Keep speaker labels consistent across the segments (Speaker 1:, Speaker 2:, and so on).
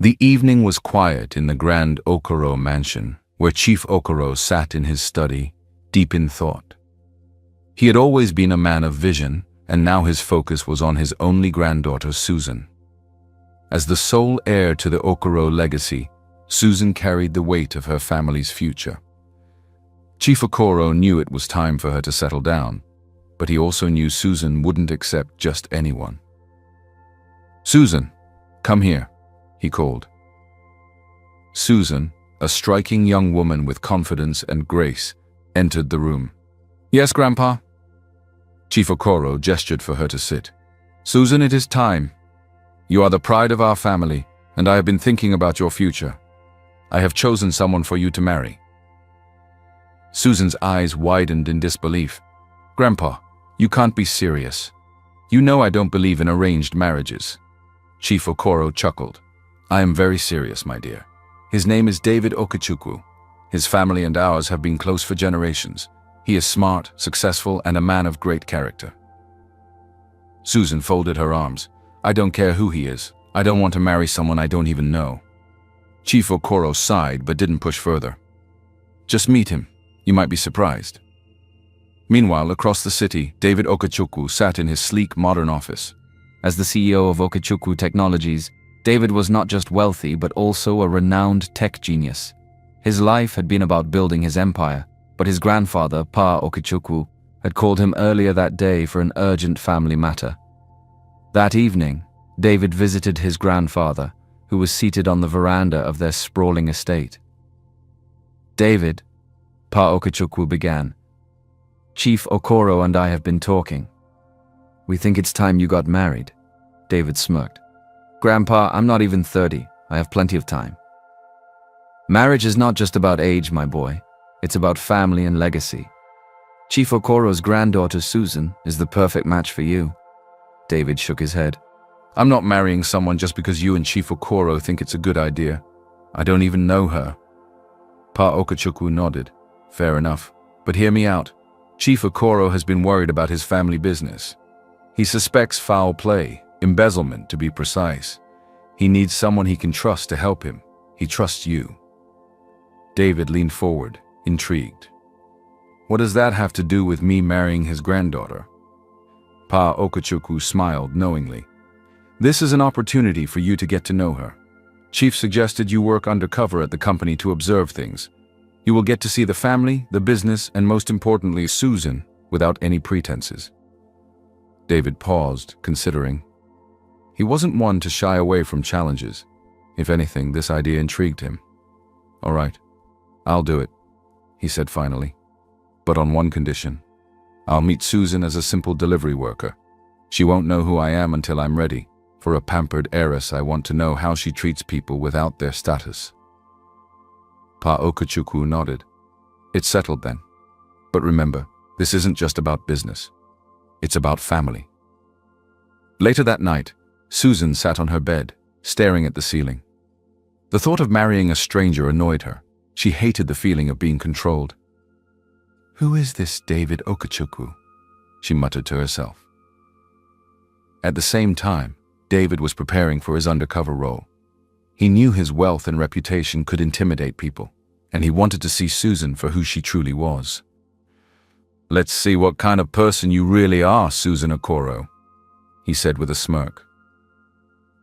Speaker 1: The evening was quiet in the grand Okoro mansion, where Chief Okoro sat in his study, deep in thought. He had always been a man of vision, and now his focus was on his only granddaughter, Susan. As the sole heir to the Okoro legacy, Susan carried the weight of her family's future. Chief Okoro knew it was time for her to settle down, but he also knew Susan wouldn't accept just anyone. "Susan, come here," he called. Susan, a striking young woman with confidence and grace, entered the room. "Yes, Grandpa?" Chief Okoro gestured for her to sit. "Susan, it is time. You are the pride of our family, and I have been thinking about your future. I have chosen someone for you to marry." Susan's eyes widened in disbelief. "Grandpa, you can't be serious. You know I don't believe in arranged marriages." Chief Okoro chuckled. "I am very serious, my dear. His name is David Okechukwu. His family and ours have been close for generations. He is smart, successful, and a man of great character." Susan folded her arms. "I don't care who he is. I don't want to marry someone I don't even know." Chief Okoro sighed but didn't push further. "Just meet him. You might be surprised." Meanwhile, across the city, David Okechukwu sat in his sleek, modern office.
Speaker 2: As the CEO of Okechukwu Technologies, David was not just wealthy but also a renowned tech genius. His life had been about building his empire, but his grandfather, Pa Okechukwu, had called him earlier that day for an urgent family matter. That evening, David visited his grandfather, who was seated on the veranda of their sprawling estate. "David," Pa Okechukwu began, "Chief Okoro and I have been talking. We think it's time you got married." David smirked. "Grandpa, I'm not even 30. I have plenty of time." "Marriage is not just about age, my boy. It's about family and legacy. Chief Okoro's granddaughter, Susan, is the perfect match for you." David shook his head.
Speaker 1: "I'm not marrying someone just because you and Chief Okoro think it's a good idea. I don't even know her." Pa Okechukwu nodded. "Fair enough. But hear me out. Chief Okoro has been worried about his family business. He suspects foul play, embezzlement to be precise. He needs someone he can trust to help him. He trusts you." David leaned forward, intrigued. "What does that have to do with me marrying his granddaughter?" Pa Okechukwu smiled knowingly. "This is an opportunity for you to get to know her. Chief suggested you work undercover at the company to observe things. You will get to see the family, the business, and most importantly, Susan, without any pretenses." David paused, considering. He wasn't one to shy away from challenges. If anything, this idea intrigued him. "All right, I'll do it," he said finally. "But on one condition. I'll meet Susan as a simple delivery worker. She won't know who I am until I'm ready. For a pampered heiress, I want to know how she treats people without their status." Pa Okechukwu nodded. "It's settled then. But remember, this isn't just about business. It's about family." Later that night, Susan sat on her bed, staring at the ceiling. The thought of marrying a stranger annoyed her. She hated the feeling of being controlled. "Who is this David Okechukwu?" she muttered to herself. At the same time, David was preparing for his undercover role. He knew his wealth and reputation could intimidate people, and he wanted to see Susan for who she truly was. "Let's see what kind of person you really are, Susan Okoro," he said with a smirk.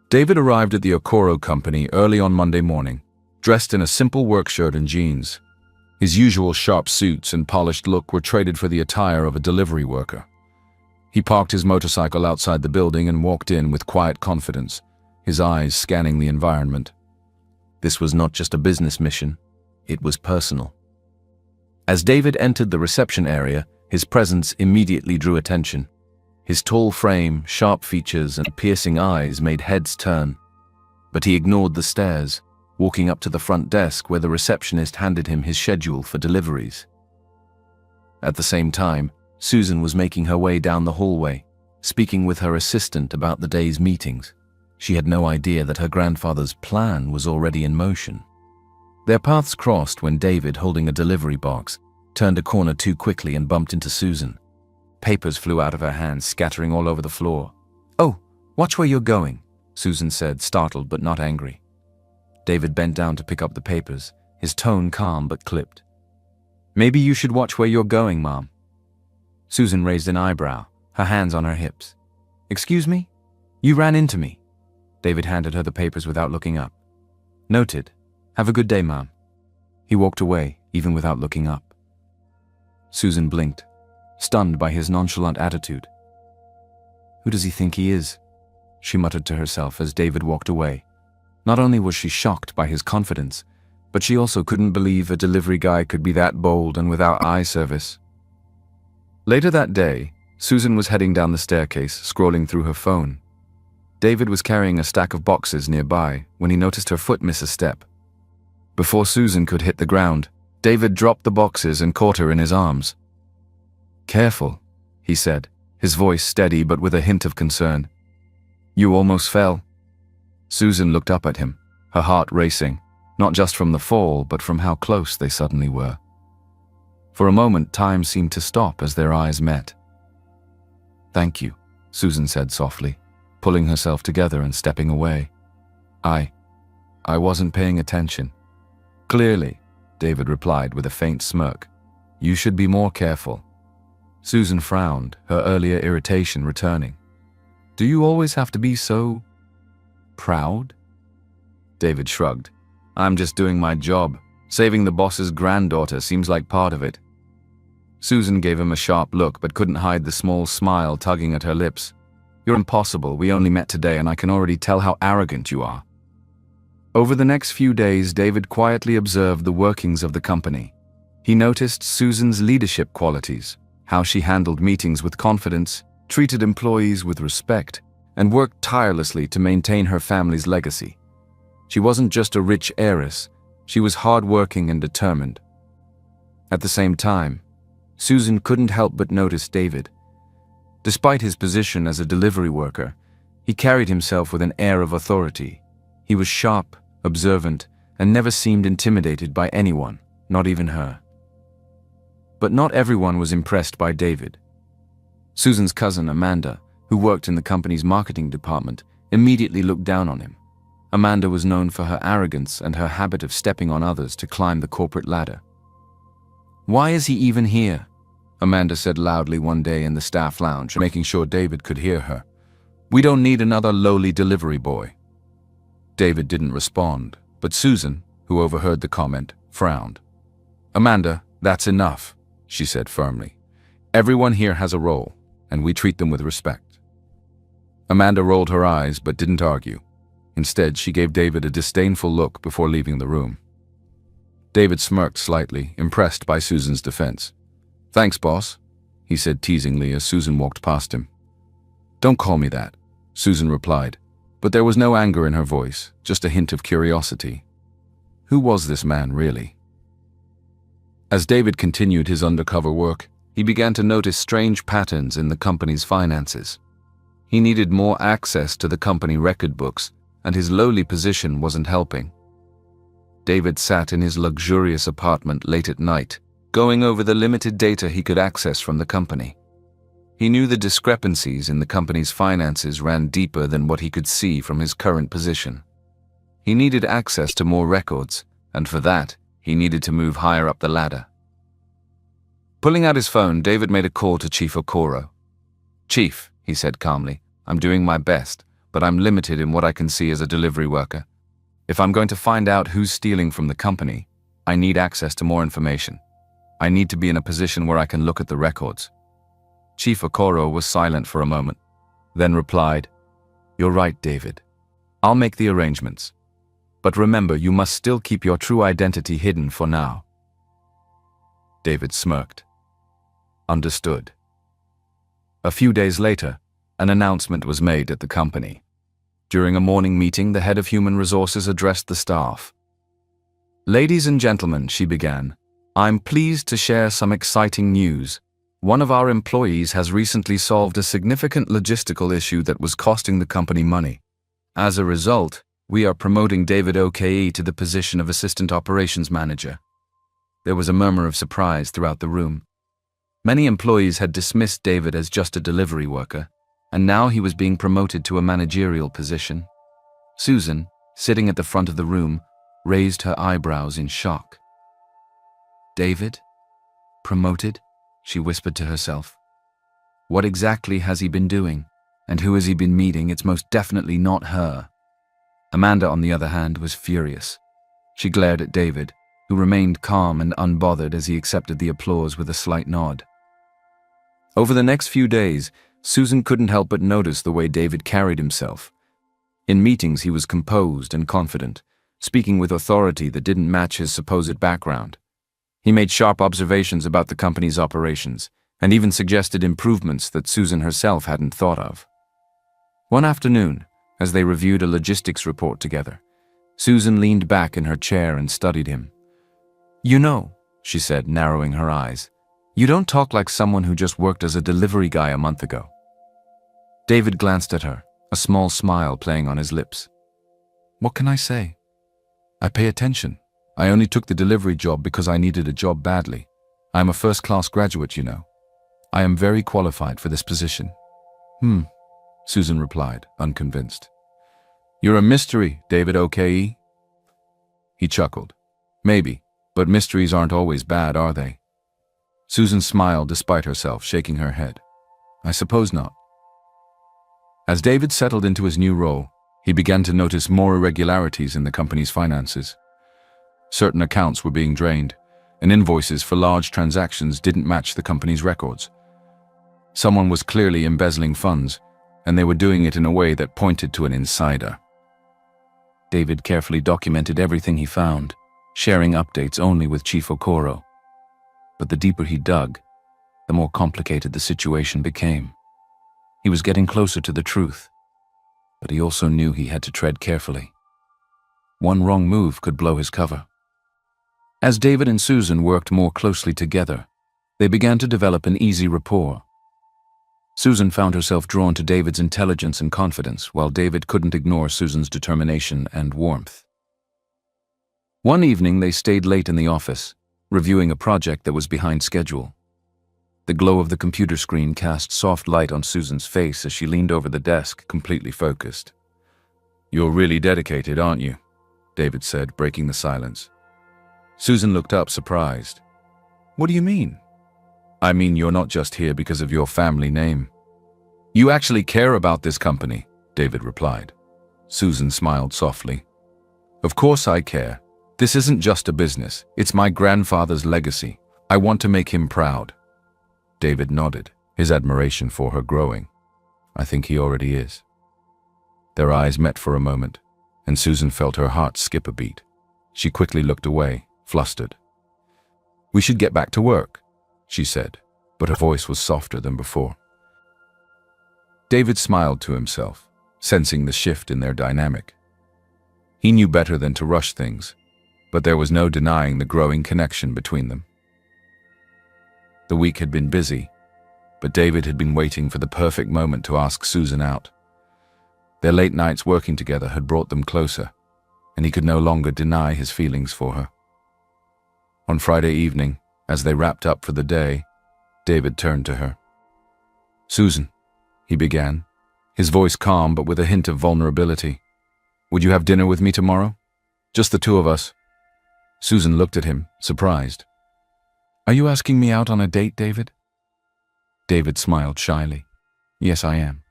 Speaker 1: David arrived at the Okoro company early on Monday morning, dressed in a simple work shirt and jeans. His usual sharp suits and polished look were traded for the attire of a delivery worker. He parked his motorcycle outside the building and walked in with quiet confidence, his eyes scanning the environment. This was not just a business mission, it was personal. As David entered the reception area, his presence immediately drew attention. His tall frame, sharp features, and piercing eyes made heads turn. But he ignored the stares, walking up to the front desk where the receptionist handed him his schedule for deliveries. At the same time, Susan was making her way down the hallway, speaking with her assistant about the day's meetings. She had no idea that her grandfather's plan was already in motion. Their paths crossed when David, holding a delivery box, turned a corner too quickly and bumped into Susan. Papers flew out of her hands, scattering all over the floor. "Oh, watch where you're going," Susan said, startled but not angry.
Speaker 2: David bent down to pick up the papers, his tone calm but clipped. "Maybe you should watch where you're going, Mom." Susan raised an eyebrow, her hands on her hips. "Excuse me? You ran into me." David handed her the papers without looking up. "Noted. Have a good day, Mom." He walked away, even without looking up. Susan blinked, stunned by his nonchalant attitude. "Who does he think he is?" she muttered to herself as David walked away. Not only was she shocked by his confidence, but she also couldn't believe a delivery guy could be that bold and without eye service. Later that day, Susan was heading down the staircase, scrolling through her phone. David was carrying a stack of boxes nearby when he noticed her foot miss a step. Before Susan could hit the ground, David dropped the boxes and caught her in his arms. "Careful," he said, his voice steady but with a hint of concern. "You almost fell." Susan looked up at him, her heart racing, not just from the fall but from how close they suddenly were. For a moment, time seemed to stop as their eyes met. "Thank you," Susan said softly, pulling herself together and stepping away. I wasn't paying attention." "Clearly," David replied with a faint smirk. "You should be more careful." Susan frowned, her earlier irritation returning. "Do you always have to be so proud?" David shrugged. "I'm just doing my job. Saving the boss's granddaughter seems like part of it." Susan gave him a sharp look but couldn't hide the small smile tugging at her lips. "You're impossible. We only met today and I can already tell how arrogant you are." Over the next few days, David quietly observed the workings of the company. He noticed Susan's leadership qualities, how she handled meetings with confidence, treated employees with respect, and worked tirelessly to maintain her family's legacy. She wasn't just a rich heiress, she was hardworking and determined. At the same time, Susan couldn't help but notice David. Despite his position as a delivery worker, he carried himself with an air of authority. He was sharp, observant, and never seemed intimidated by anyone, not even her. But not everyone was impressed by David. Susan's cousin, Amanda, who worked in the company's marketing department, immediately looked down on him. Amanda was known for her arrogance and her habit of stepping on others to climb the corporate ladder. "Why is he even here?" Amanda said loudly one day in the staff lounge, making sure David could hear her. "We don't need another lowly delivery boy." David didn't respond, but Susan, who overheard the comment, frowned. "Amanda, that's enough," she said firmly. "Everyone here has a role, and we treat them with respect." Amanda rolled her eyes but didn't argue. Instead, she gave David a disdainful look before leaving the room. David smirked slightly, impressed by Susan's defense. "Thanks, boss," he said teasingly as Susan walked past him. "Don't call me that," Susan replied, but there was no anger in her voice, just a hint of curiosity. Who was this man, really? As David continued his undercover work, he began to notice strange patterns in the company's finances. He needed more access to the company record books, and his lowly position wasn't helping. David sat in his luxurious apartment late at night, going over the limited data he could access from the company. He knew the discrepancies in the company's finances ran deeper than what he could see from his current position. He needed access to more records, and for that, he needed to move higher up the ladder. Pulling out his phone, David made a call to Chief Okoro. "Chief," he said calmly, "I'm doing my best, but I'm limited in what I can see as a delivery worker. If I'm going to find out who's stealing from the company, I need access to more information. I need to be in a position where I can look at the records." Chief Okoro was silent for a moment, then replied, "You're right, David. I'll make the arrangements. But remember, you must still keep your true identity hidden for now." David smirked. Understood. A few days later, an announcement was made at the company. During a morning meeting, the head of human resources addressed the staff. "Ladies and gentlemen," she began, "I'm pleased to share some exciting news. One of our employees has recently solved a significant logistical issue that was costing the company money. As a result, we are promoting David OKE to the position of Assistant Operations Manager." There was a murmur of surprise throughout the room. Many employees had dismissed David as just a delivery worker, and now he was being promoted to a managerial position. Susan, sitting at the front of the room, raised her eyebrows in shock. David? Promoted? She whispered to herself. What exactly has he been doing? And who has he been meeting? It's most definitely not her. Amanda, on the other hand, was furious. She glared at David, who remained calm and unbothered as he accepted the applause with a slight nod. Over the next few days, Susan couldn't help but notice the way David carried himself. In meetings, he was composed and confident, speaking with authority that didn't match his supposed background. He made sharp observations about the company's operations, and even suggested improvements that Susan herself hadn't thought of. One afternoon, as they reviewed a logistics report together, Susan leaned back in her chair and studied him. You know, she said, narrowing her eyes, you don't talk like someone who just worked as a delivery guy a month ago. David glanced at her, a small smile playing on his lips.
Speaker 1: What can I say? I pay attention. I only took the delivery job because I needed a job badly. I am a first-class graduate, you know. I am very qualified for this position. Susan replied, unconvinced. You're a mystery, David, okay? He chuckled. Maybe, but mysteries aren't always bad, are they? Susan smiled despite herself, shaking her head. I suppose not. As David settled into his new role, he began to notice more irregularities in the company's finances. Certain accounts were being drained, and invoices for large transactions didn't match the company's records. Someone was clearly embezzling funds, and they were doing it in a way that pointed to an insider. David carefully documented everything he found, sharing updates only with Chief Okoro. But the deeper he dug, the more complicated the situation became. He was getting closer to the truth, but he also knew he had to tread carefully. One wrong move could blow his cover. As David and Susan worked more closely together, they began to develop an easy rapport. Susan found herself drawn to David's intelligence and confidence, while David couldn't ignore Susan's determination and warmth. One evening, they stayed late in the office, reviewing a project that was behind schedule. The glow of the computer screen cast soft light on Susan's face as she leaned over the desk, completely focused. You're really dedicated, aren't you? David said, breaking the silence. Susan looked up, surprised. What do you mean? I mean, you're not just here because of your family name. You actually care about this company, David replied. Susan smiled softly. Of course I care. This isn't just a business. It's my grandfather's legacy. I want to make him proud. David nodded, his admiration for her growing. I think he already is. Their eyes met for a moment, and Susan felt her heart skip a beat. She quickly looked away, flustered. We should get back to work, she said, but her voice was softer than before. David smiled to himself, sensing the shift in their dynamic. He knew better than to rush things, but there was no denying the growing connection between them. The week had been busy, but David had been waiting for the perfect moment to ask Susan out. Their late nights working together had brought them closer, and he could no longer deny his feelings for her. On Friday evening, as they wrapped up for the day, David turned to her. Susan, he began, his voice calm but with a hint of vulnerability. Would you have dinner with me tomorrow? Just the two of us. Susan looked at him, surprised. Are you asking me out on a date, David? David smiled shyly. Yes, I am.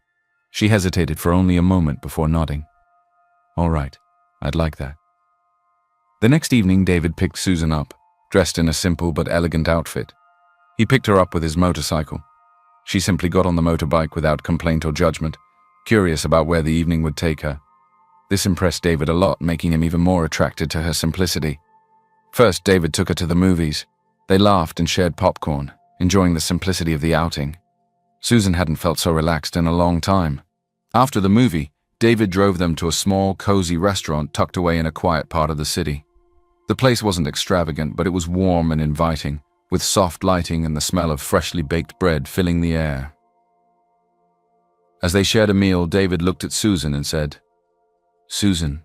Speaker 1: She hesitated for only a moment before nodding. All right, I'd like that. The next evening, David picked Susan up, dressed in a simple but elegant outfit. He picked her up with his motorcycle. She simply got on the motorbike without complaint or judgment, curious about where the evening would take her. This impressed David a lot, making him even more attracted to her simplicity. First, David took her to the movies. They laughed and shared popcorn, enjoying the simplicity of the outing. Susan hadn't felt so relaxed in a long time. After the movie, David drove them to a small, cozy restaurant tucked away in a quiet part of the city. The place wasn't extravagant, but it was warm and inviting, with soft lighting and the smell of freshly baked bread filling the air. As they shared a meal, David looked at Susan and said, Susan,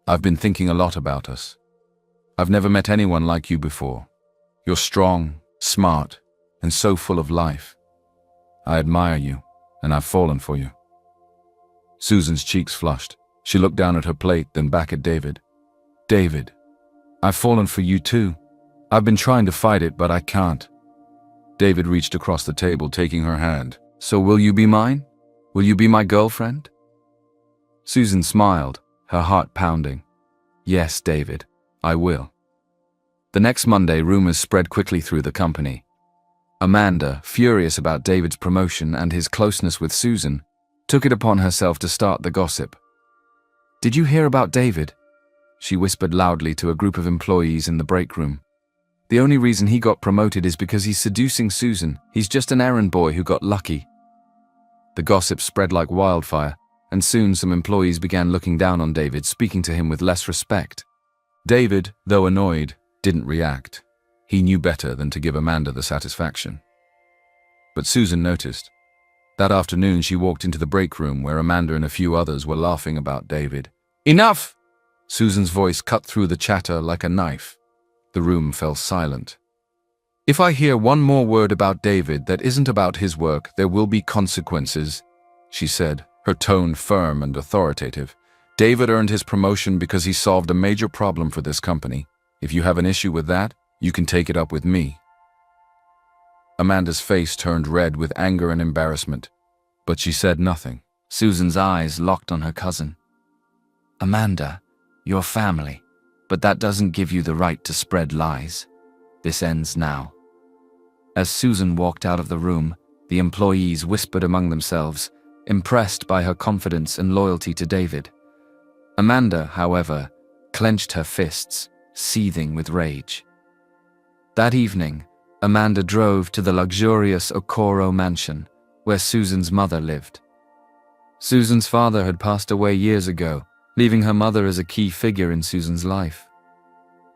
Speaker 1: I've been thinking a lot about us. I've never met anyone like you before. You're strong, smart, and so full of life. I admire you, and I've fallen for you. Susan's cheeks flushed. She looked down at her plate, then back at David. David, I've fallen for you too. I've been trying to fight it, but I can't. David reached across the table, taking her hand.
Speaker 2: So will you be mine? Will you be my girlfriend? Susan smiled, her heart pounding. Yes, David, I will. The next Monday, rumors spread quickly through the company. Amanda, furious about David's promotion and his closeness with Susan, took it upon herself to start the gossip. Did you hear about David? She whispered loudly to a group of employees in the break room. The only reason he got promoted is because he's seducing Susan. He's just an errand boy who got lucky. The gossip spread like wildfire, and soon some employees began looking down on David, speaking to him with less respect.
Speaker 1: David, though annoyed, didn't react. He knew better than to give Amanda the satisfaction. But Susan noticed. That afternoon she walked into the break room where Amanda and a few others were laughing about David. "Enough!" Susan's voice cut through the chatter like a knife. The room fell silent. "If I hear one more word about David that isn't about his work, there will be consequences," she said, her tone firm and authoritative. "David earned his promotion because he solved a major problem for this company. If you have an issue with that, you can take it up with me." Amanda's face turned red with anger and embarrassment, but she said nothing.
Speaker 2: Susan's eyes locked on her cousin. "Amanda, you're family, but that doesn't give you the right to spread lies. This ends now." As Susan walked out of the room, the employees whispered among themselves, impressed by her confidence and loyalty to David. Amanda, however, clenched her fists, seething with rage. That evening, Amanda drove to the luxurious Okoro mansion, where Susan's mother lived. Susan's father had passed away years ago, leaving her mother as a key figure in Susan's life.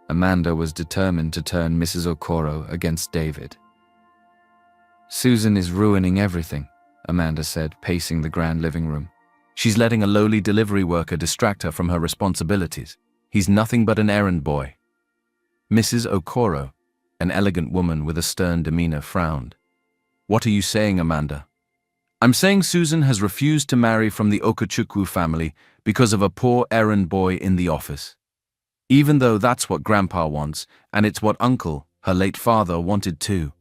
Speaker 2: Amanda was determined to turn Mrs. Okoro against David. "Susan is ruining everything," Amanda said, pacing the grand living room.
Speaker 1: "She's letting a lowly delivery worker distract her from her responsibilities. He's nothing but an errand boy." Mrs. Okoro, an elegant woman with a stern demeanor, frowned. "What are you saying, Amanda?" "I'm saying Susan has refused to marry from the Okachukwu family because of a poor errand boy in the office. Even though that's what Grandpa wants, and it's what Uncle, her late father, wanted too.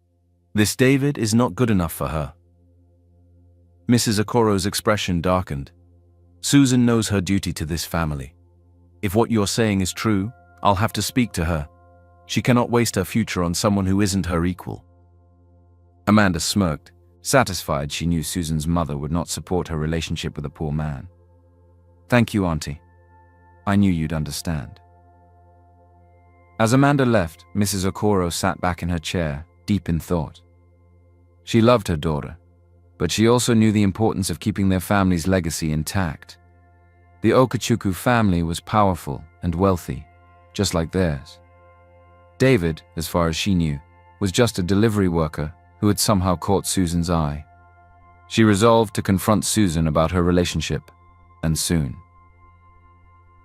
Speaker 1: This David is not good enough for her." Mrs. Okoro's expression darkened. "Susan knows her duty to this family. If what you're saying is true, I'll have to speak to her. She cannot waste her future on someone who isn't her equal." Amanda smirked, satisfied she knew Susan's mother would not support her relationship with a poor man. "Thank you, Auntie. I knew you'd understand." As Amanda left, Mrs. Okoro sat back in her chair, deep in thought. She loved her daughter, but she also knew the importance of keeping their family's legacy intact. The Okachukwu family was powerful and wealthy, just like theirs. David, as far as she knew, was just a delivery worker who had somehow caught Susan's eye. She resolved to confront Susan about her relationship, and soon.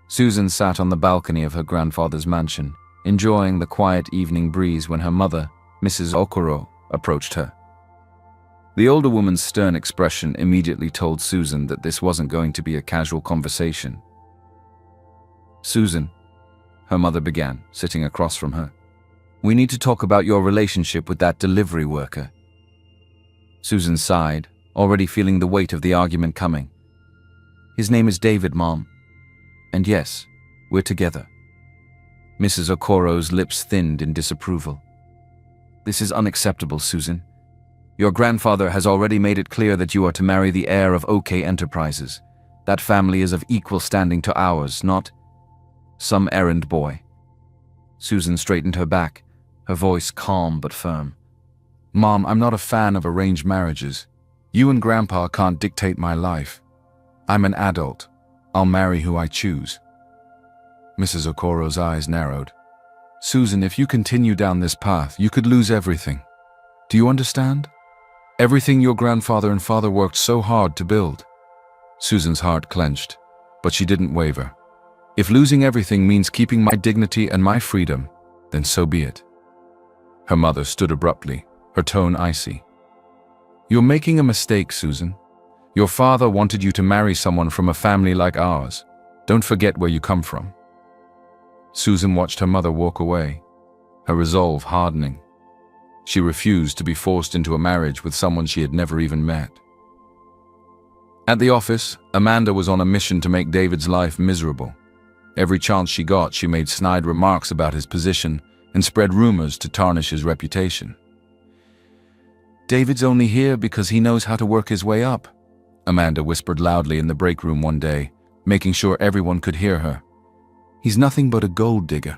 Speaker 1: Susan sat on the balcony of her grandfather's mansion, enjoying the quiet evening breeze when her mother, Mrs. Okoro, approached her. The older woman's stern expression immediately told Susan that this wasn't going to be a casual conversation. "Susan," her mother began, sitting across from her, "we need to talk about your relationship with that delivery worker." Susan sighed, already feeling the weight of the argument coming. "His name is David, Mom. And yes, we're together." Mrs. Okoro's lips thinned in disapproval. "This is unacceptable, Susan. Your grandfather has already made it clear that you are to marry the heir of OK Enterprises. That family is of equal standing to ours, not some errand boy." Susan straightened her back, her voice calm but firm. "Mom, I'm not a fan of arranged marriages. You and Grandpa can't dictate my life. I'm an adult. I'll marry who I choose." Mrs. Okoro's eyes narrowed. "Susan, if you continue down this path, you could lose everything. Do you understand? Everything your grandfather and father worked so hard to build." Susan's heart clenched, but she didn't waver. "If losing everything means keeping my dignity and my freedom, then so be it." Her mother stood abruptly, her tone icy. "You're making a mistake, Susan. Your father wanted you to marry someone from a family like ours. Don't forget where you come from." Susan Susan watched her mother walk away, her resolve hardening. She refused to be forced into a marriage with someone she had never even met. At the office, Amanda was on a mission to make David's life miserable. Every chance she got, she made snide remarks about his position and spread rumors to tarnish his reputation. "David's only here because he knows how to work his way up," Amanda whispered loudly in the break room one day, making sure everyone could hear her. "He's nothing but a gold digger."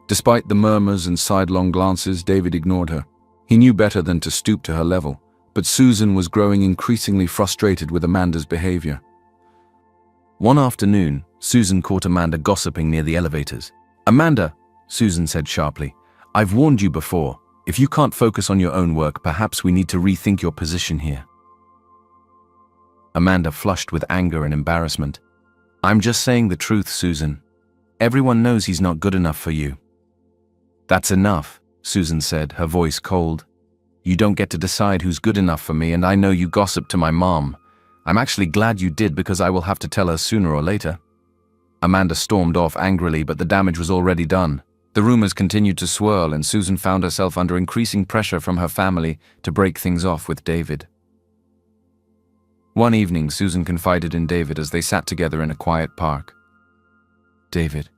Speaker 1: Despite the murmurs and sidelong glances, David ignored her. He knew better than to stoop to her level, but Susan was growing increasingly frustrated with Amanda's behavior. One afternoon, Susan caught Amanda gossiping near the elevators. "Amanda," Susan said sharply, "I've warned you before. If you can't focus on your own work, perhaps we need to rethink your position here." Amanda flushed with anger and embarrassment. "I'm just saying the truth, Susan. Everyone knows he's not good enough for you." "That's enough," Susan said, her voice cold. "You don't get to decide who's good enough for me, and I know you gossiped to my mom. I'm actually glad you did because I will have to tell her sooner or later." Amanda stormed off angrily, but the damage was already done. The rumors continued to swirl, and Susan found herself under increasing pressure from her family to break things off with David. One evening, Susan confided in David as they sat together in a quiet park. "David,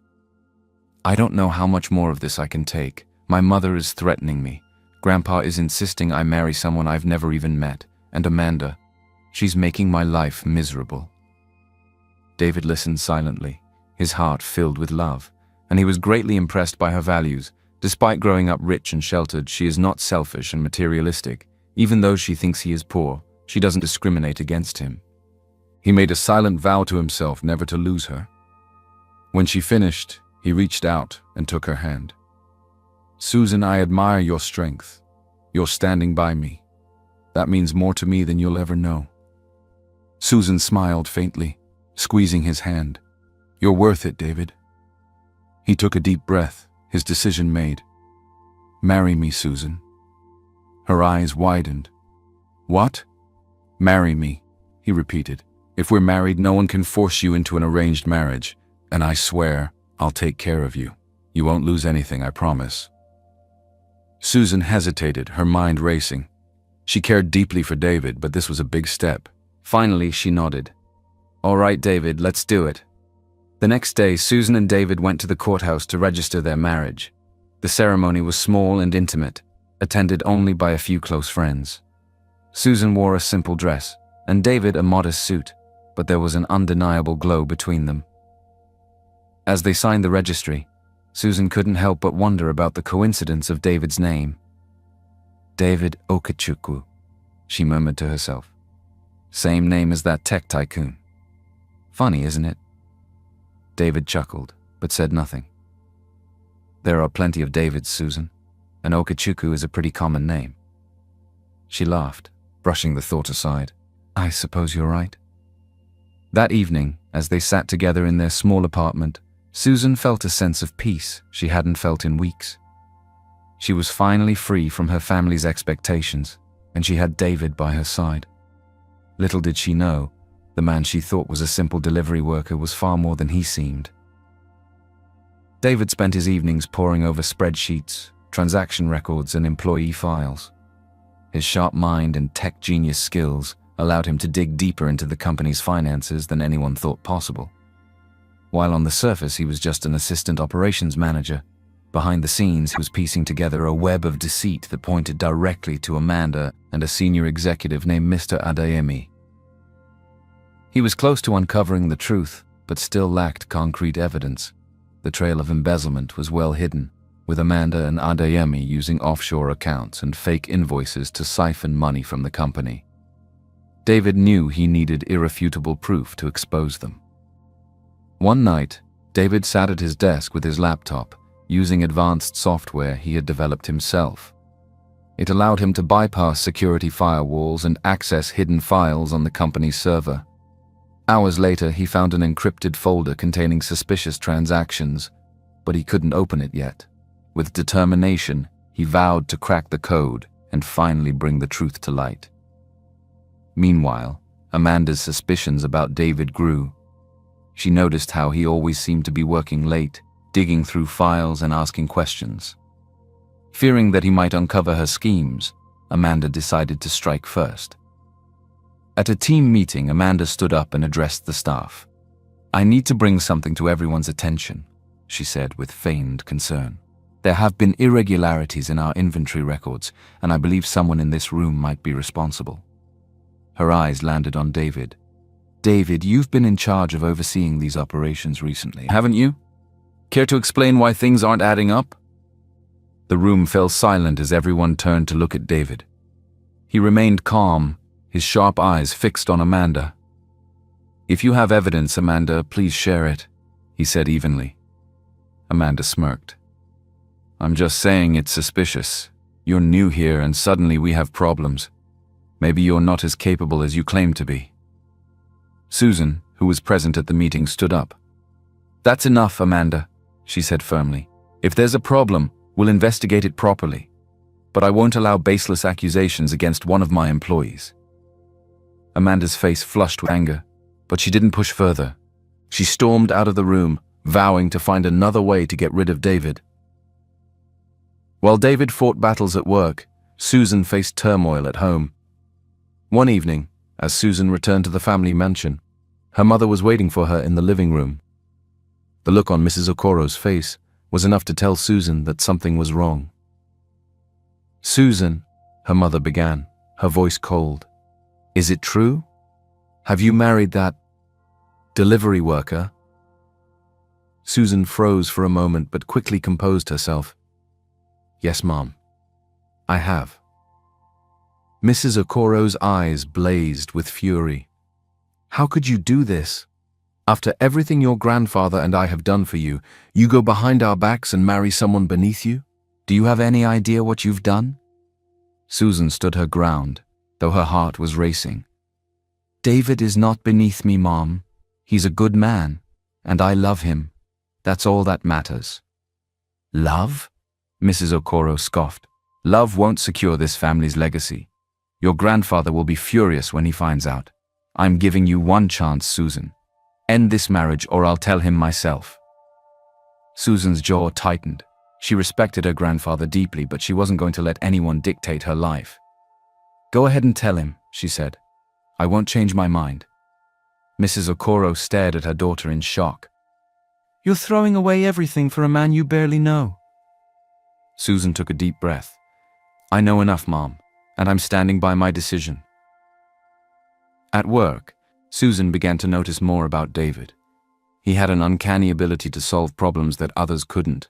Speaker 1: I don't know how much more of this I can take. My mother is threatening me. Grandpa is insisting I marry someone I've never even met. And Amanda, she's making my life miserable." David listened silently, his heart filled with love, and he was greatly impressed by her values. Despite growing up rich and sheltered, she is not selfish and materialistic. Even though she thinks he is poor, she doesn't discriminate against him. He made a silent vow to himself never to lose her. When she finished, he reached out and took her hand. "Susan, I admire your strength. You're standing by me. That means more to me than you'll ever know." Susan smiled faintly, squeezing his hand. "You're worth it, David." He took a deep breath, his decision made. "Marry me, Susan." Her eyes widened. "What?" "Marry me," he repeated. "If we're married, no one can force you into an arranged marriage, and I swear I'll take care of you. You won't lose anything, I promise." Susan hesitated, her mind racing. She cared deeply for David, but this was a big step. Finally, she nodded. "All right, David, let's do it." The next day, Susan and David went to the courthouse to register their marriage. The ceremony was small and intimate, attended only by a few close friends. Susan wore a simple dress, and David a modest suit, but there was an undeniable glow between them. As they signed the registry, Susan couldn't help but wonder about the coincidence of David's name. "David Okechukwu," she murmured to herself. "Same name as that tech tycoon. Funny, isn't it?" David chuckled, but said nothing. "There are plenty of Davids, Susan, and Okechukwu is a pretty common name." She laughed, brushing the thought aside. "I suppose you're right." That evening, as they sat together in their small apartment, Susan felt a sense of peace she hadn't felt in weeks. She was finally free from her family's expectations, and she had David by her side. Little did she know, the man she thought was a simple delivery worker was far more than he seemed. David spent his evenings poring over spreadsheets, transaction records, and employee files. His sharp mind and tech genius skills allowed him to dig deeper into the company's finances than anyone thought possible. While on the surface he was just an assistant operations manager, behind the scenes he was piecing together a web of deceit that pointed directly to Amanda and a senior executive named Mr. Adeyemi. He was close to uncovering the truth, but still lacked concrete evidence. The trail of embezzlement was well hidden, with Amanda and Adeyemi using offshore accounts and fake invoices to siphon money from the company. David knew he needed irrefutable proof to expose them. One night, David sat at his desk with his laptop, using advanced software he had developed himself. It allowed him to bypass security firewalls and access hidden files on the company's server. Hours later, he found an encrypted folder containing suspicious transactions, but he couldn't open it yet. With determination, he vowed to crack the code and finally bring the truth to light. Meanwhile, Amanda's suspicions about David grew. She noticed how he always seemed to be working late,
Speaker 2: digging through files and asking questions. Fearing that he might uncover her schemes, Amanda decided to strike first. At a team meeting, Amanda stood up and addressed the staff. "I need to bring something to everyone's attention," she said with feigned concern. "There have been irregularities in our inventory records, and I believe someone in this room might be responsible." Her eyes landed on David. "David, you've been in charge of overseeing these operations recently, haven't you? Care to explain why things aren't adding up?" The room fell silent as everyone turned to look at David. He remained calm, his sharp eyes fixed on Amanda. "If you have evidence, Amanda, please share it," he said evenly. Amanda smirked. "I'm just saying it's suspicious. You're new here and suddenly we have problems. Maybe you're not as capable as you claim to be." Susan, who was present at the meeting, stood up. "That's enough, Amanda," she said firmly. "If there's a problem, we'll investigate it properly. But I won't allow baseless accusations against one of my employees." Amanda's face flushed with anger, but she didn't push further. She stormed out of the room, vowing to find another way to get rid of David. While David fought battles at work, Susan faced turmoil at home. One evening, as Susan returned to the family mansion, her mother was waiting for her in the living room. The look on Mrs. Okoro's face was enough to tell Susan that something was wrong. "Susan," her mother began, her voice cold. "Is it true? Have you married that delivery worker?" Susan froze for a moment but quickly composed herself. "Yes, Mom. I have." Mrs. Okoro's eyes blazed with fury. "How could you do this? After everything your grandfather and I have done for you, you go behind our backs and marry someone beneath you? Do you have any idea what you've done?" Susan stood her ground, though her heart was racing. "David is not beneath me, Mom. He's a good man, and I love him. That's all that matters." "Love?" Mrs. Okoro scoffed. "Love won't secure this family's legacy. Your grandfather will be furious when he finds out. I'm giving you one chance, Susan. End this marriage or I'll tell him myself." Susan's jaw tightened. She respected her grandfather deeply, but she wasn't going to let anyone dictate her life. "Go ahead and tell him," she said. "I won't change my mind." Mrs. Okoro stared at her daughter in shock. "You're throwing away everything for a man you barely know." Susan took a deep breath. "I know enough, Mom, and I'm standing by my decision." At work, Susan began to notice more about David. He had an uncanny ability to solve problems that others couldn't,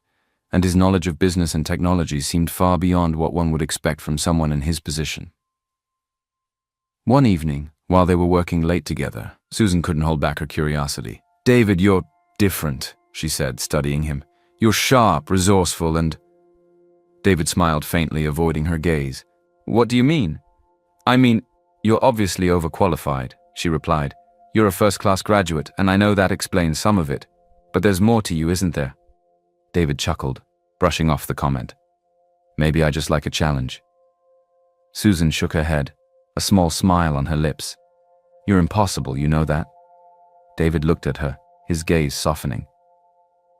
Speaker 2: and his knowledge of business and technology seemed far beyond what one would expect from someone in his position. One evening, while they were working late together, Susan couldn't hold back her curiosity. "David, you're different," she said, studying him. "You're sharp, resourceful, and—" David smiled faintly, avoiding her gaze. "What do you mean?" "I mean, you're obviously overqualified," she replied. "You're a first-class graduate, and I know that explains some of it. But there's more to you, isn't there?" David chuckled, brushing off the comment. "Maybe I just like a challenge." Susan shook her head, a small smile on her lips. "You're impossible, you know that?" David looked at her, his gaze softening.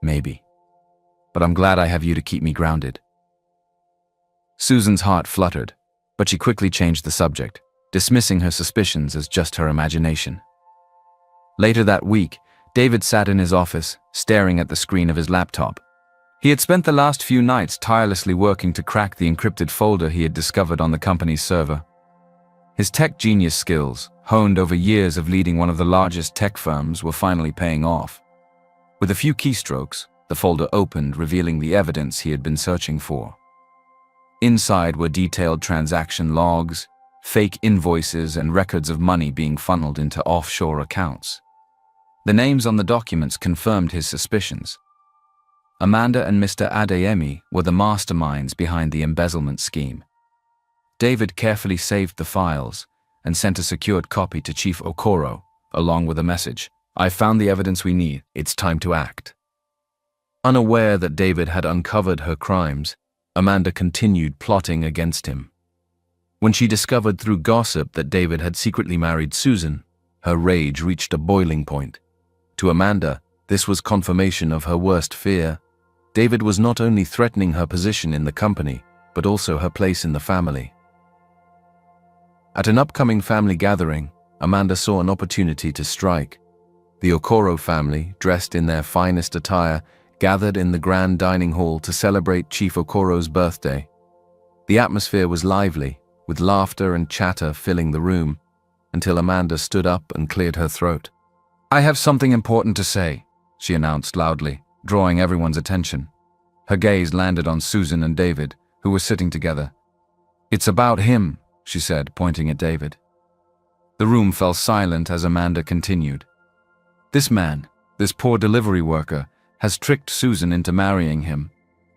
Speaker 2: "Maybe. But I'm glad I have you to keep me grounded." Susan's heart fluttered, but she quickly changed the subject, dismissing her suspicions as just her imagination. Later that week, David sat in his office, staring at the screen of his laptop. He had spent the last few nights tirelessly working to crack the encrypted folder he had discovered on the company's server. His tech genius skills, honed over years of leading one of the largest tech firms, were finally paying off. With a few keystrokes, the folder opened, revealing the evidence he had been searching for. Inside were detailed transaction logs, fake invoices, and records of money being funneled into offshore accounts. The names on the documents confirmed his suspicions. Amanda and Mr. Adeyemi were the masterminds behind the embezzlement scheme. David carefully saved the files and sent a secured copy to Chief Okoro, along with a message. "I found the evidence we need. It's time to act." Unaware that David had uncovered her crimes, Amanda continued plotting against him. When she discovered through gossip that David had secretly married Susan, her rage reached a boiling point. To Amanda, this was confirmation of her worst fear,
Speaker 1: David was not only threatening her position in the company, but also her place in the family. At an upcoming family gathering, Amanda saw an opportunity to strike. The Okoro family, dressed in their finest attire, gathered in the grand dining hall to celebrate Chief Okoro's birthday. The atmosphere was lively, with laughter and chatter filling the room, until Amanda stood up and cleared her throat.
Speaker 2: "I have something important to say," she announced loudly, drawing everyone's attention. Her gaze landed on Susan and David, who were sitting together. "It's about him," she said, pointing at David. The room fell silent as Amanda continued. "This man, this poor delivery worker, has tricked Susan into marrying him.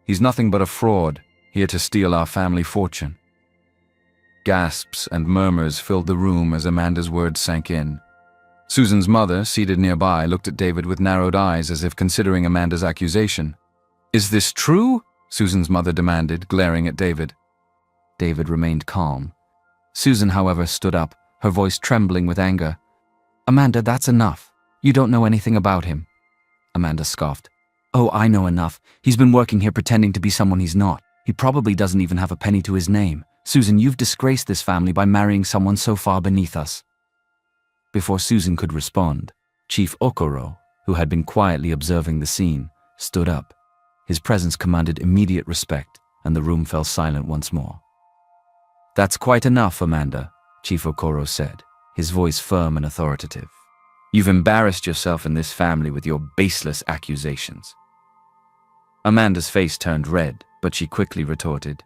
Speaker 2: He's nothing but a fraud, here to steal our family fortune." Gasps and murmurs filled the room as Amanda's words sank in. Susan's mother, seated nearby, looked at David with narrowed eyes as if considering Amanda's accusation. "Is this true?" Susan's mother demanded, glaring at David. David remained calm. Susan, however, stood up, her voice trembling with anger. "Amanda, that's enough. You don't know anything about him." Amanda scoffed. "Oh, I know enough. He's been working here pretending to be someone he's not. He probably doesn't even have a penny to his name. Susan, you've disgraced this family by marrying someone so far beneath us." Before Susan could respond, Chief Okoro, who had been quietly observing the scene, stood up. His presence commanded immediate respect, and the room fell silent once more. "That's quite enough, Amanda," Chief Okoro said, his voice firm and authoritative. "You've embarrassed yourself in this family with your baseless accusations." Amanda's face turned red, but she quickly retorted,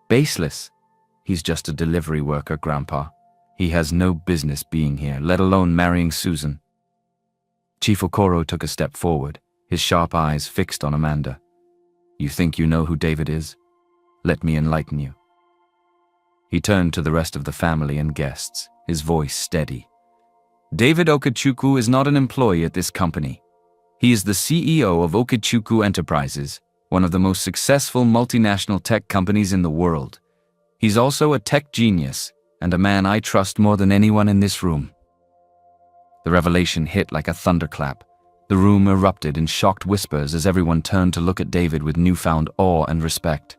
Speaker 2: "Baseless? He's just a delivery worker, Grandpa. He has no business being here, let alone marrying Susan." Chief Okoro took a step forward, his sharp eyes fixed on Amanda. "You think you know who David is? Let me enlighten you." He turned to the rest of the family and guests, his voice steady. "David Okechukwu is not an employee at this company. He is the CEO of Okechukwu Enterprises, one of the most successful multinational tech companies in the world. He's also a tech genius, and a man I trust more than anyone in this room." The revelation hit like a thunderclap. The room erupted in shocked whispers as everyone turned to look at David with newfound awe and respect.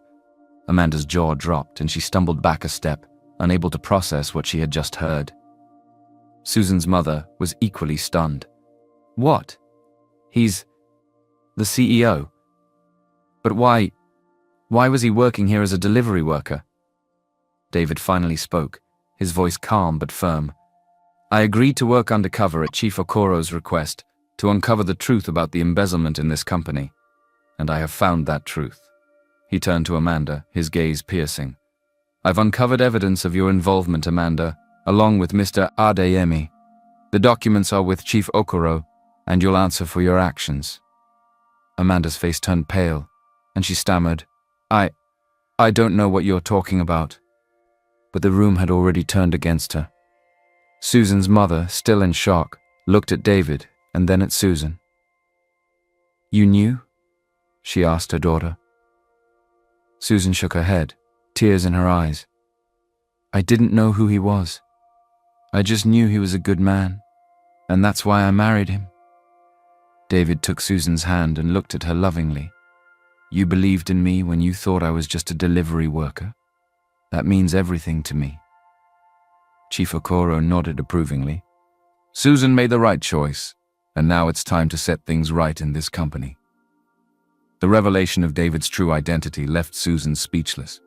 Speaker 2: Amanda's jaw dropped and she stumbled back a step, unable to process what she had just heard. Susan's mother was equally stunned. "What? He's the CEO? But why was he working here as a delivery worker?" David finally spoke, his voice calm but firm. "I agreed to work undercover at Chief Okoro's request to uncover the truth about the embezzlement in this company, and I have found that truth." He turned to Amanda, his gaze piercing. "I've uncovered evidence of your involvement, Amanda, along with Mr. Adeyemi. The documents are with Chief Okoro, and you'll answer for your actions." Amanda's face turned pale, and she stammered, I don't know what you're talking about." But the room had already turned against her. Susan's mother, still in shock, looked at David and then at Susan. "You knew?" she asked her daughter. Susan shook her head, tears in her eyes. "I didn't know who he was. I just knew he was a good man, and that's why I married him." David took Susan's hand and looked at her lovingly. "You believed in me when you thought I was just a delivery worker? That means everything to me." Chief Okoro nodded approvingly. "Susan made the right choice, and now it's time to set things right in this company." The revelation of David's true identity left Susan speechless.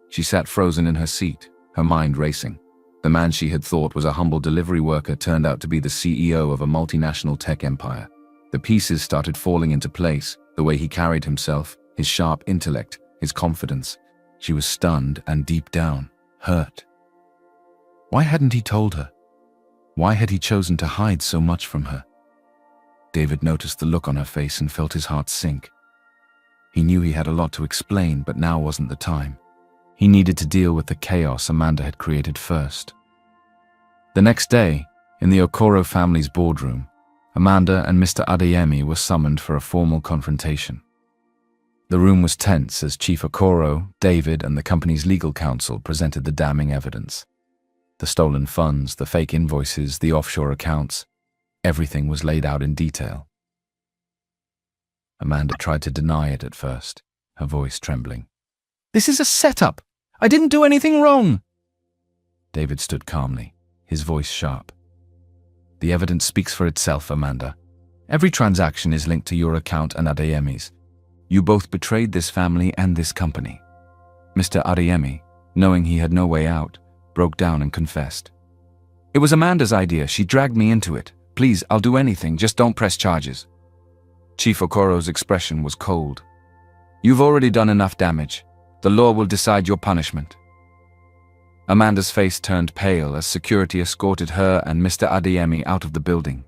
Speaker 2: She sat frozen in her seat, her mind racing. The man she had thought was a humble delivery worker turned out to be the CEO of a multinational tech empire. The pieces started falling into place, the way he carried himself, his sharp intellect, his confidence. She was stunned and deep down, hurt. Why hadn't he told her? Why had he chosen to hide so much from her? David noticed the look on her face and felt his heart sink. He knew he had a lot to explain, but now wasn't the time. He needed to deal with the chaos Amanda had created first. The next day, in the Okoro family's boardroom, Amanda and Mr. Adeyemi were summoned for a formal confrontation. The room was tense as Chief Okoro, David, and the company's legal counsel presented the damning evidence. The stolen funds, the fake invoices, the offshore accounts, everything was laid out in detail.
Speaker 1: Amanda tried to deny it at first, her voice trembling.
Speaker 2: This is a setup. I didn't do anything wrong.
Speaker 1: David stood calmly, his voice sharp. The evidence speaks for itself, Amanda. Every transaction is linked to your account and Adeyemi's. You both betrayed this family and this company. Mr. Adeyemi, knowing he had no way out, broke down and confessed. It was Amanda's idea. She dragged me into it. Please, I'll do anything. Just don't press charges. Chief Okoro's expression was cold. You've already done enough damage. The law will decide your punishment. Amanda's face turned pale as security escorted her and Mr. Adeyemi out of the building.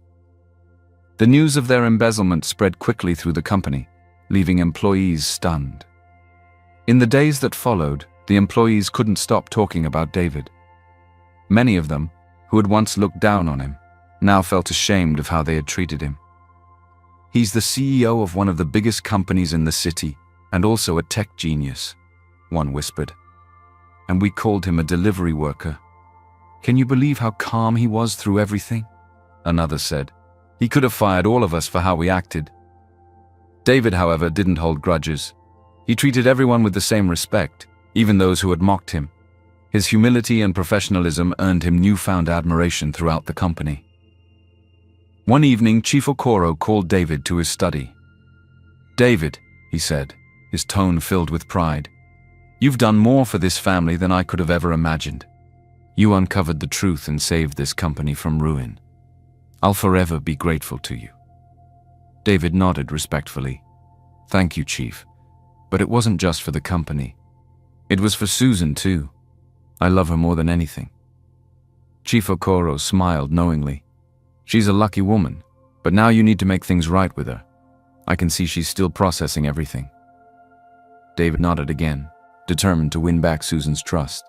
Speaker 1: The news of their embezzlement spread quickly through the company, leaving employees stunned. In the days that followed, the employees couldn't stop talking about David. Many of them, who had once looked down on him, now felt ashamed of how they had treated him. He's the CEO of one of the biggest companies in the city, and also a tech genius, one whispered. And we called him a delivery worker. Can you believe how calm he was through everything? Another said. He could have fired all of us for how we acted. David, however, didn't hold grudges. He treated everyone with the same respect, even those who had mocked him. His humility and professionalism earned him newfound admiration throughout the company. One evening, Chief Okoro called David to his study. David, he said, his tone filled with pride. You've done more for this family than I could have ever imagined. You uncovered the truth and saved this company from ruin. I'll forever be grateful to you. David nodded respectfully. Thank you, Chief. But it wasn't just for the company. It was for Susan, too. I love her more than anything. Chief Okoro smiled knowingly. She's a lucky woman, but now you need to make things right with her. I can see she's still processing everything. David nodded again, determined to win back Susan's trust.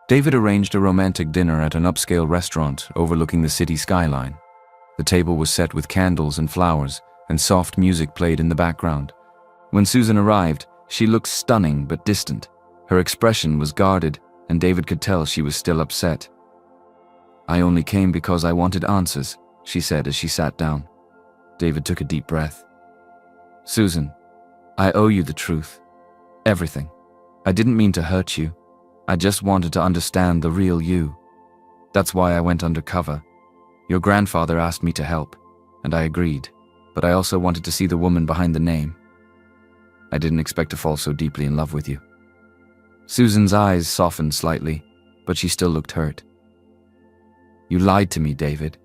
Speaker 1: David arranged a romantic dinner at an upscale restaurant overlooking the city skyline. The table was set with candles and flowers, and soft music played in the background. When Susan arrived, she looked stunning but distant. Her expression was guarded, and David could tell she was still upset. I only came because I wanted answers, she said as she sat down. David took a deep breath. Susan, I owe you the truth. Everything. I didn't mean to hurt you. I just wanted to understand the real you. That's why I went undercover. Your grandfather asked me to help, and I agreed, but I also wanted to see the woman behind the name. I didn't expect to fall so deeply in love with you. Susan's eyes softened slightly, but she still looked hurt. You lied to me, David.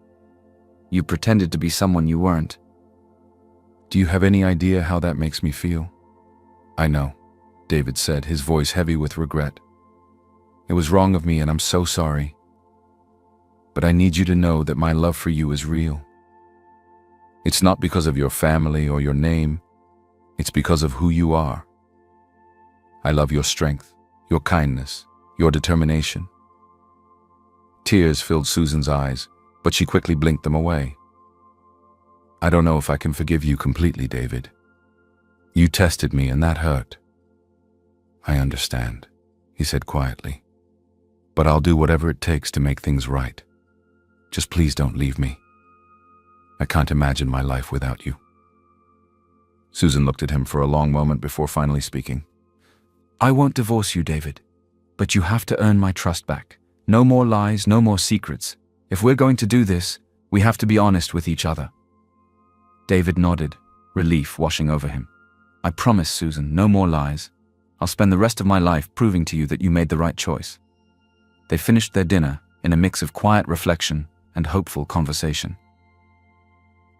Speaker 1: You pretended to be someone you weren't. Do you have any idea how that makes me feel? I know, David said, his voice heavy with regret. It was wrong of me and I'm so sorry. But I need you to know that my love for you is real. It's not because of your family or your name. It's because of who you are. I love your strength, your kindness, your determination. Tears filled Susan's eyes, but she quickly blinked them away. I don't know if I can forgive you completely, David. You tested me and that hurt. I understand, he said quietly. But I'll do whatever it takes to make things right. Just please don't leave me. I can't imagine my life without you. Susan looked at him for a long moment before finally speaking. I won't divorce you, David, but you have to earn my trust back. No more lies, no more secrets. If we're going to do this, we have to be honest with each other. David nodded, relief washing over him. I promise, Susan, no more lies. I'll spend the rest of my life proving to you that you made the right choice. They finished their dinner in a mix of quiet reflection and hopeful conversation.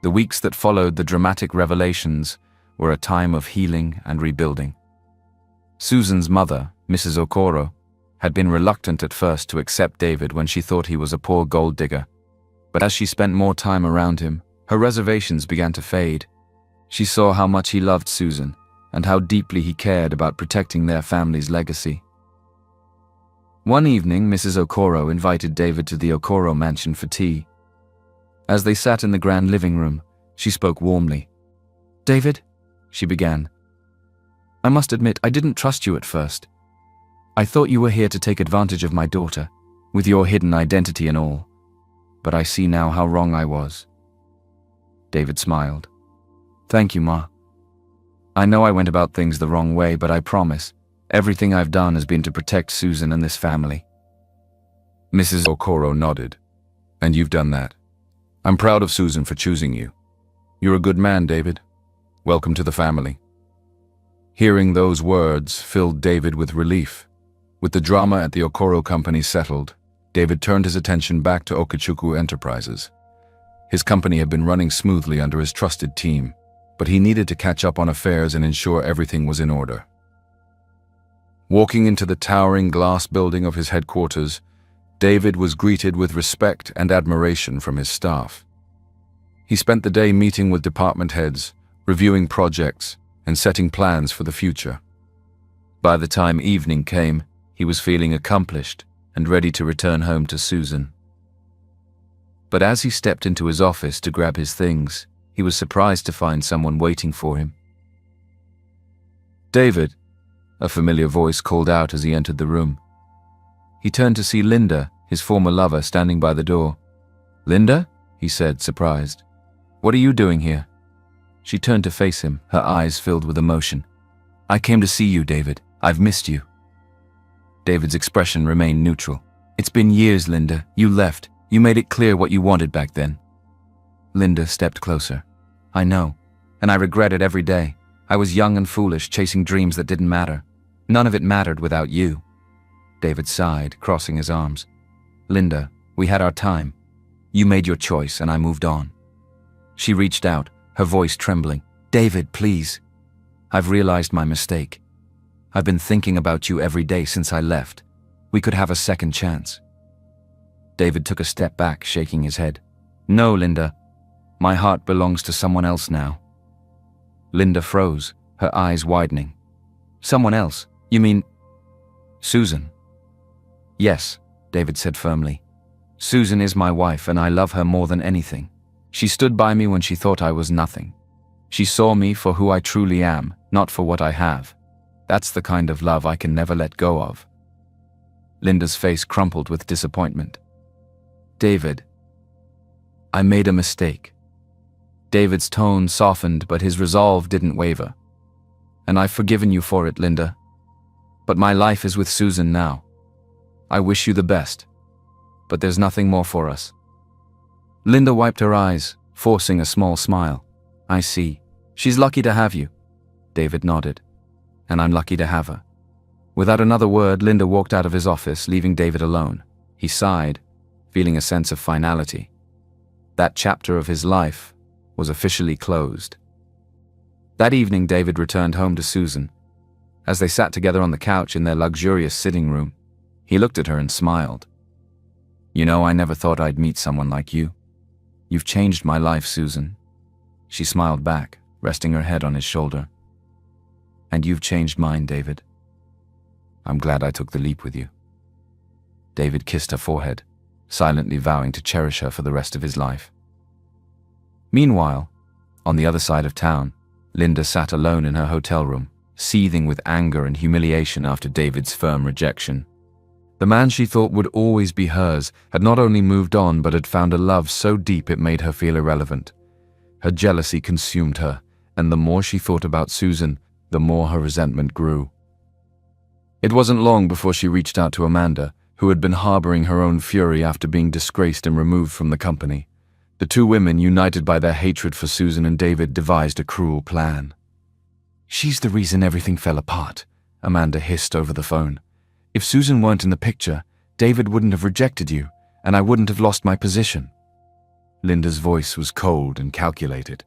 Speaker 1: The weeks that followed the dramatic revelations were a time of healing and rebuilding. Susan's mother, Mrs. Okoro, had been reluctant at first to accept David when she thought he was a poor gold digger. But as she spent more time around him, her reservations began to fade. She saw how much he loved Susan and how deeply he cared about protecting their family's legacy. One evening, Mrs. Okoro invited David to the Okoro mansion for tea. As they sat in the grand living room, she spoke warmly. David, she began, I must admit I didn't trust you at first. I thought you were here to take advantage of my daughter, with your hidden identity and all. But I see now how wrong I was. David smiled. Thank you, Ma.
Speaker 2: I know I went about things the wrong way, but I promise, everything I've done has been to protect Susan and this family.
Speaker 1: Mrs. Okoro nodded. And you've done that. I'm proud of Susan for choosing you. You're a good man, David. Welcome to the family. Hearing those words filled David with relief. With the drama at the Okoro company settled, David turned his attention back to Okechukwu Enterprises. His company had been running smoothly under his trusted team, but he needed to catch up on affairs and ensure everything was in order. Walking into the towering glass building of his headquarters, David was greeted with respect and admiration from his staff. He spent the day meeting with department heads, reviewing projects, and setting plans for the future. By the time evening came, he was feeling accomplished and ready to return home to Susan. But as he stepped into his office to grab his things, he was surprised to find someone waiting for him. "David," a familiar voice called out as he entered the room. He turned to see Linda, his former lover, standing by the door. "Linda?" he said, surprised. "What are you doing here?" She turned to face him, her eyes filled with emotion. "I came to see you, David. I've missed you." David's expression remained neutral. "It's been years, Linda. You left. You made it clear what you wanted back then." Linda stepped closer. "I know, and I regret it every day. I was young and foolish, chasing dreams that didn't matter. None of it mattered without you." David sighed, crossing his arms. "Linda, we had our time. You made your choice, and I moved on." She reached out, her voice trembling. "David, please. I've realized my mistake. I've been thinking about you every day since I left. We could have a second chance." David took a step back, shaking his head. "No, Linda. My heart belongs to someone else now." Linda froze, her eyes widening. "Someone else? You mean Susan?" "Yes," David said firmly. "Susan is my wife, and I love her more than anything. She stood by me when she thought I was nothing. She saw me for who I truly am, not for what I have. That's the kind of love I can never let go of." Linda's face crumpled with disappointment. "David, I made a mistake." David's tone softened, but his resolve didn't waver. "And I've forgiven you for it, Linda. But my life is with Susan now. I wish you the best, but there's nothing more for us." Linda wiped her eyes, forcing a small smile. "I see. She's lucky to have you." David nodded. "And I'm lucky to have her." Without another word, Linda walked out of his office, leaving David alone. He sighed, feeling a sense of finality. That chapter of his life was officially closed. That evening, David returned home to Susan. As they sat together on the couch in their luxurious sitting room, he looked at her and smiled. "You know, I never thought I'd meet someone like you. You've changed my life, Susan." She smiled back, resting her head on his shoulder. "And you've changed mine, David. I'm glad I took the leap with you." David kissed her forehead, silently vowing to cherish her for the rest of his life. Meanwhile, on the other side of town, Linda sat alone in her hotel room, seething with anger and humiliation after David's firm rejection. The man she thought would always be hers had not only moved on but had found a love so deep it made her feel irrelevant. Her jealousy consumed her, and the more she thought about Susan, the more her resentment grew. It wasn't long before she reached out to Amanda, who had been harboring her own fury after being disgraced and removed from the company. The two women, united by their hatred for Susan and David, devised a cruel plan. "She's the reason everything fell apart," Amanda hissed over the phone. "If Susan weren't in the picture, David wouldn't have rejected you, and I wouldn't have lost my position." Linda's voice was cold and calculated.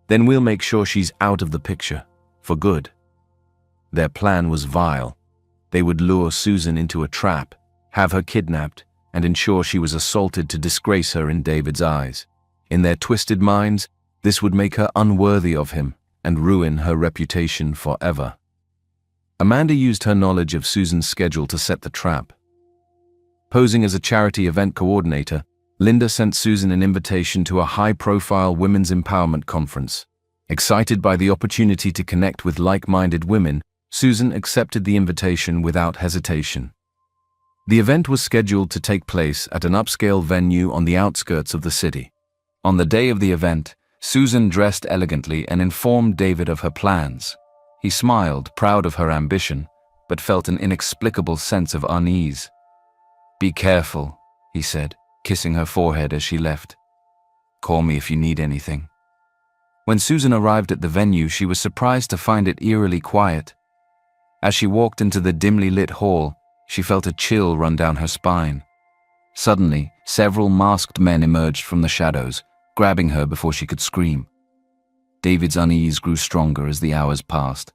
Speaker 1: "Then we'll make sure she's out of the picture, for good." Their plan was vile. They would lure Susan into a trap, have her kidnapped, and ensure she was assaulted to disgrace her in David's eyes. In their twisted minds, this would make her unworthy of him and ruin her reputation forever. Amanda used her knowledge of Susan's schedule to set the trap. Posing as a charity event coordinator, Linda sent Susan an invitation to a high-profile women's empowerment conference. Excited by the opportunity to connect with like-minded women, Susan accepted the invitation without hesitation. The event was scheduled to take place at an upscale venue on the outskirts of the city. On the day of the event,
Speaker 2: Susan dressed elegantly and informed David of her plans. He smiled, proud of her ambition, but felt an inexplicable sense of unease. "Be careful," he said, kissing her forehead as she left. "Call me if you need anything." When Susan arrived at the venue, she was surprised to find it eerily quiet. As she walked into the dimly lit hall, she felt a chill run down her spine. Suddenly, several masked men emerged from the shadows, grabbing her before she could scream. David's unease grew stronger as the hours passed.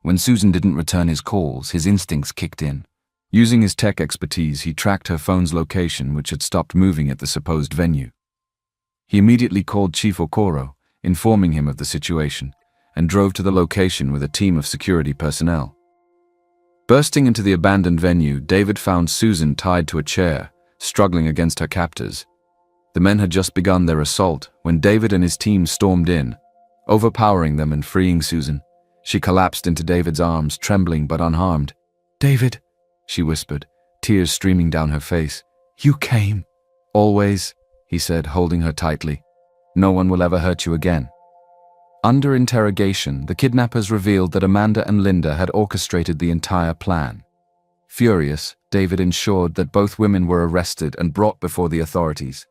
Speaker 2: When Susan didn't return his calls, his instincts kicked in. Using his tech expertise, he tracked her phone's location, which had stopped moving at the supposed venue. He immediately called Chief Okoro, informing him of the situation, and drove to the location with a team of security personnel. Bursting into the abandoned venue, David found Susan tied to a chair, struggling against her captors. The men had just begun their assault when David and his team stormed in, overpowering them and freeing Susan. She collapsed into David's arms, trembling but unharmed. "David," she whispered, tears streaming down her face. "You came." "Always," he said, holding her tightly. "No one will ever hurt you again." Under interrogation, the kidnappers revealed that Amanda and Linda had orchestrated the entire plan. Furious, David ensured that both women were arrested and brought before the authorities.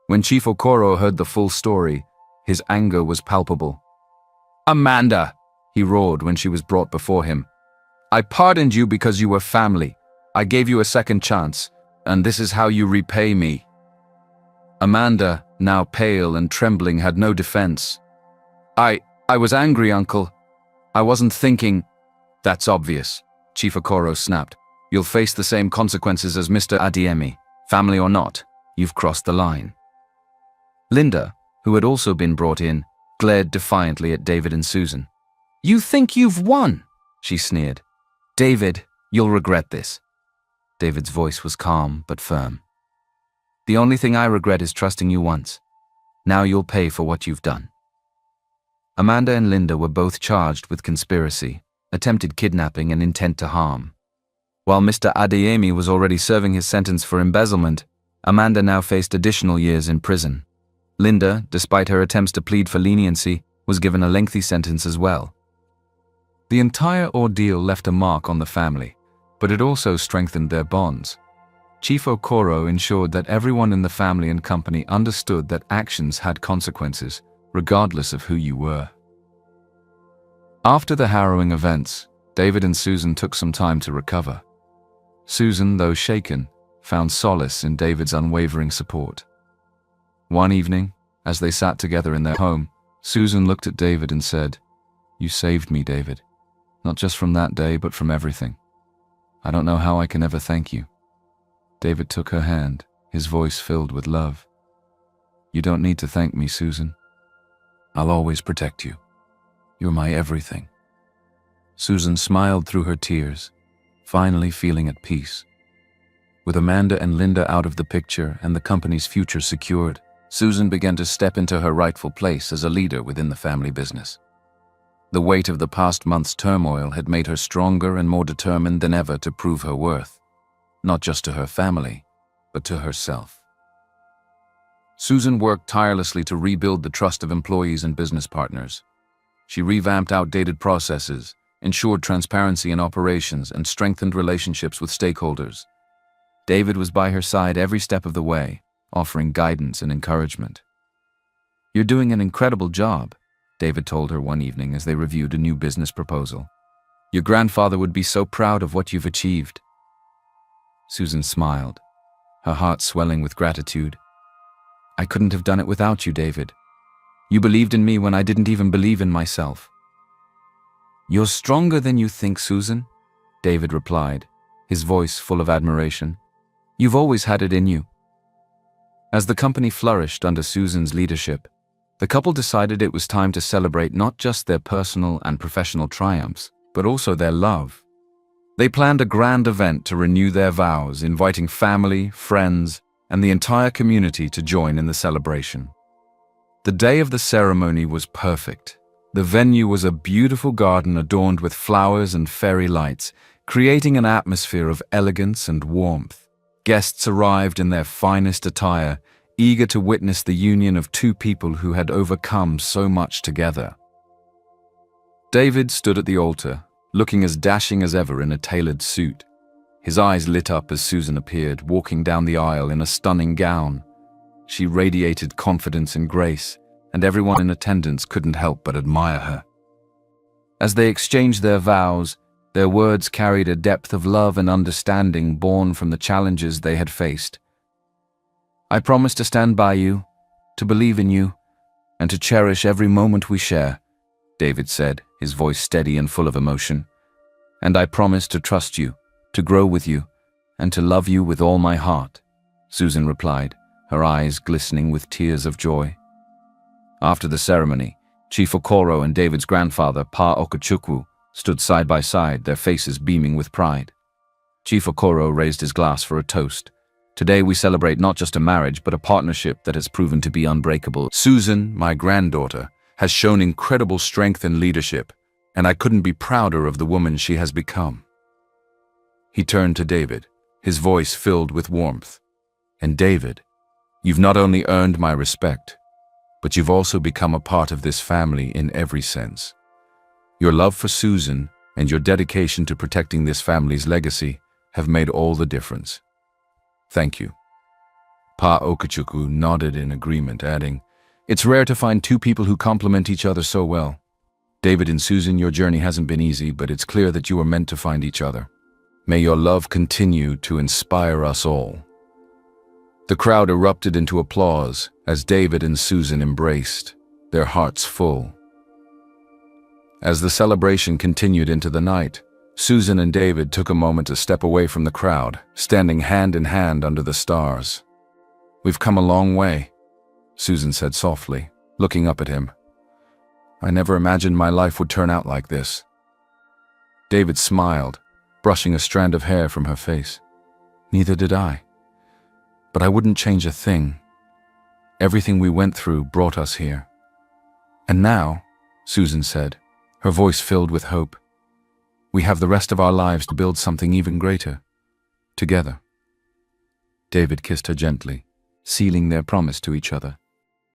Speaker 2: When Chief Okoro heard the full story, his anger was palpable. "Amanda," he roared when she was brought before him. "I pardoned you because you were family. I gave you a second chance, and this is how you repay me." Amanda, now pale and trembling, had no defense. I was angry, Uncle. I wasn't thinking." "That's obvious," Chief Okoro snapped. "You'll face the same consequences as Mr. Adeyemi. Family or not, you've crossed the line." Linda, who had also been brought in, glared defiantly at David and Susan. "You think you've won?" she sneered. "David, you'll regret this." David's voice was calm but firm. "The only thing I regret is trusting you once. Now you'll pay for what you've done." Amanda and Linda were both charged with conspiracy, attempted kidnapping, and intent to harm. While Mr. Adeyemi was already serving his sentence for embezzlement, Amanda now faced additional years in prison. Linda, despite her attempts to plead for leniency, was given a lengthy sentence as well. The entire ordeal left a mark on the family, but it also strengthened their bonds. Chief Okoro ensured that everyone in the family and company understood that actions had consequences, regardless of who you were. After the harrowing events, David and Susan took some time to recover. Susan, though shaken, found solace in David's unwavering support. One evening, as they sat together in their home, Susan looked at David and said, "You saved me, David. Not just from that day, but from everything. I don't know how I can ever thank you." David took her hand, his voice filled with love. "You don't need to thank me, Susan. I'll always protect you. You're my everything." Susan smiled through her tears, finally feeling at peace. With Amanda and Linda out of the picture and the company's future secured, Susan began to step into her rightful place as a leader within the family business. The weight of the past month's turmoil had made her stronger and more determined than ever to prove her worth, not just to her family, but to herself. Susan worked tirelessly to rebuild the trust of employees and business partners. She revamped outdated processes, ensured transparency in operations, and strengthened relationships with stakeholders. David was by her side every step of the way, offering guidance and encouragement. "You're doing an incredible job," David told her one evening as they reviewed a new business proposal. "Your grandfather would be so proud of what you've achieved." Susan smiled, her heart swelling with gratitude. "I couldn't have done it without you, David. You believed in me when I didn't even believe in myself." "You're stronger than you think, Susan," David replied, his voice full of admiration. "You've always had it in you." As the company flourished under Susan's leadership, the couple decided it was time to celebrate not just their personal and professional triumphs, but also their love. They planned a grand event to renew their vows, inviting family, friends, and the entire community to join in the celebration. The day of the ceremony was perfect. The venue was a beautiful garden adorned with flowers and fairy lights, creating an atmosphere of elegance and warmth. Guests arrived in their finest attire, eager to witness the union of two people who had overcome so much together. David stood at the altar, looking as dashing as ever in a tailored suit. His eyes lit up as Susan appeared, walking down the aisle in a stunning gown. She radiated confidence and grace, and everyone in attendance couldn't help but admire her. As they exchanged their vows, their words carried a depth of love and understanding born from the challenges they had faced. "I promise to stand by you, to believe in you, and to cherish every moment we share," David said, his voice steady and full of emotion. "And I promise to trust you, to grow with you, and to love you with all my heart," Susan replied, her eyes glistening with tears of joy. After the ceremony, Chief Okoro and David's grandfather, Pa Okechukwu, stood side by side, their faces beaming with pride. Chief Okoro raised his glass for a toast. "Today we celebrate not just a marriage, but a partnership that has proven to be unbreakable.
Speaker 1: Susan, my granddaughter, has shown incredible strength and leadership, and I couldn't be prouder of the woman she has become." He turned to David, his voice filled with warmth. "And David, you've not only earned my respect, but you've also become a part of this family in every sense. Your love for Susan and your dedication to protecting this family's legacy have made all the difference. Thank you." Pa Okechukwu nodded in agreement, adding, "It's rare to find two people who complement each other so well. David and Susan, your journey hasn't been easy, but it's clear that you were meant to find each other. May your love continue to inspire us all." The crowd erupted into applause as David and Susan embraced, their hearts full. As the celebration continued into the night, Susan and David took a moment to step away from the crowd, standing hand in hand under the stars. "We've come a long way," Susan said softly, looking up at him. "I never imagined my life would turn out like this." David smiled, brushing a strand of hair from her face. "Neither did I. But I wouldn't change a thing. Everything we went through brought us here. And now," Susan said, her voice filled with hope, "we have the rest of our lives to build something even greater, together." David kissed her gently, sealing their promise to each other.